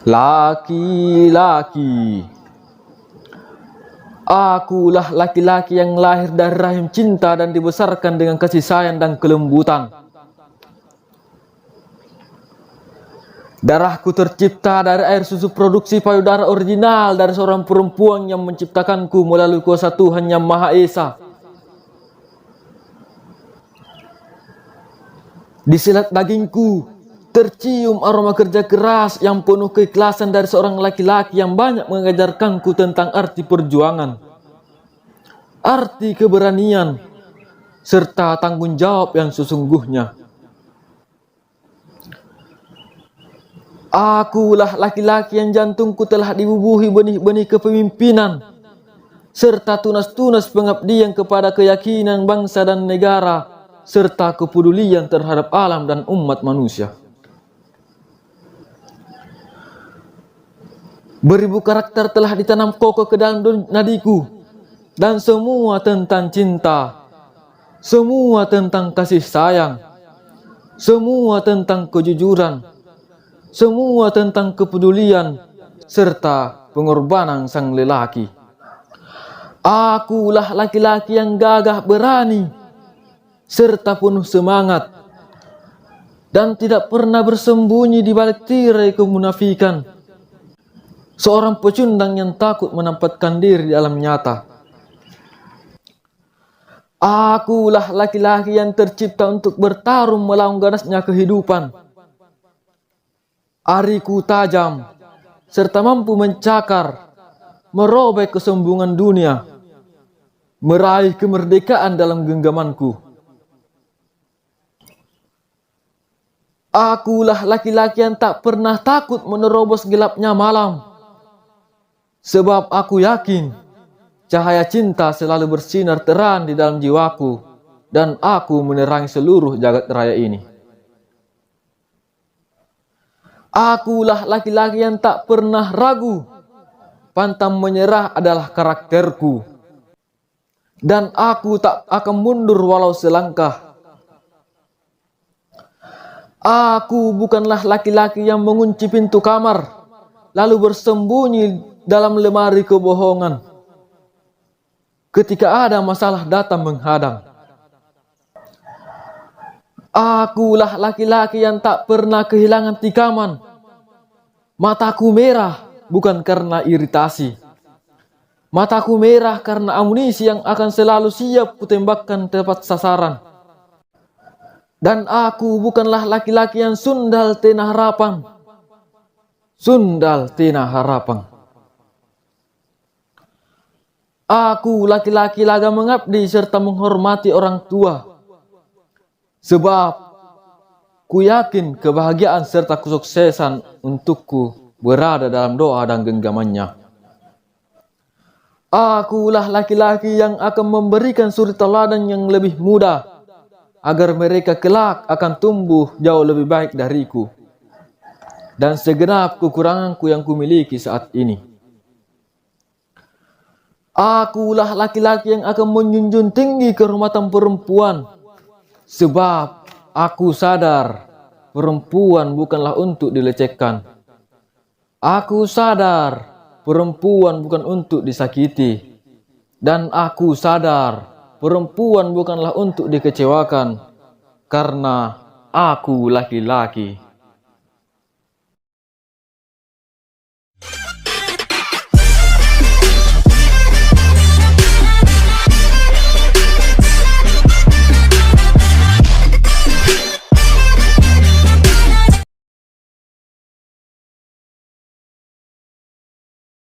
Laki-laki. Akulah laki-laki yang lahir dari rahim cinta dan dibesarkan dengan kasih sayang dan kelembutan. Darahku tercipta dari air susu produksi payudara original dari seorang perempuan yang menciptakanku melalui kuasa Tuhan Yang Maha Esa. Di silat dagingku tercium aroma kerja keras yang penuh keikhlasan dari seorang laki-laki yang banyak mengajarkanku tentang arti perjuangan, arti keberanian, serta tanggung jawab yang sesungguhnya. Akulah laki-laki yang jantungku telah dibubuhi benih-benih kepemimpinan, serta tunas-tunas pengabdian kepada keyakinan bangsa dan negara, serta kepedulian terhadap alam dan umat manusia. Beribu karakter telah ditanam kokoh ke dalam nadiku, dan semua tentang cinta, semua tentang kasih sayang, semua tentang kejujuran, semua tentang kepedulian, serta pengorbanan sang lelaki. Akulah laki-laki yang gagah berani, serta penuh semangat, dan tidak pernah bersembunyi di balik tirai kemunafikan. Seorang pecundang yang takut menempatkan diri di alam nyata. Akulah laki-laki yang tercipta untuk bertarung melawan ganasnya kehidupan. Ariku tajam, serta mampu mencakar, merobek kesombongan dunia, meraih kemerdekaan dalam genggamanku. Akulah laki-laki yang tak pernah takut menerobos gelapnya malam, sebab aku yakin cahaya cinta selalu bersinar terang di dalam jiwaku, dan aku menerangi seluruh jagat raya ini. Akulah laki-laki yang tak pernah ragu, pantang menyerah adalah karakterku, dan aku tak akan mundur walau selangkah. Aku bukanlah laki-laki yang mengunci pintu kamar, lalu bersembunyi dalam lemari kebohongan ketika ada masalah datang menghadang. Akulah laki-laki yang tak pernah kehilangan tikaman. Mataku merah bukan karena iritasi. Mataku merah karena amunisi yang akan selalu siap kutembakkan tepat sasaran. Dan aku bukanlah laki-laki yang sundal tena harapan. Sundal tena harapan. Aku laki-laki laga mengabdi serta menghormati orang tua. Sebab ku yakin kebahagiaan serta kesuksesan untukku berada dalam doa dan genggamannya. Akulah laki-laki yang akan memberikan suri teladan yang lebih muda, agar mereka kelak akan tumbuh jauh lebih baik dariku dan segenap kekuranganku yang kumiliki saat ini. Akulah laki-laki yang akan menjunjung tinggi kehormatan perempuan, sebab aku sadar perempuan bukanlah untuk dilecehkan. Aku sadar perempuan bukan untuk disakiti. Dan aku sadar perempuan bukanlah untuk dikecewakan, karena aku laki-laki.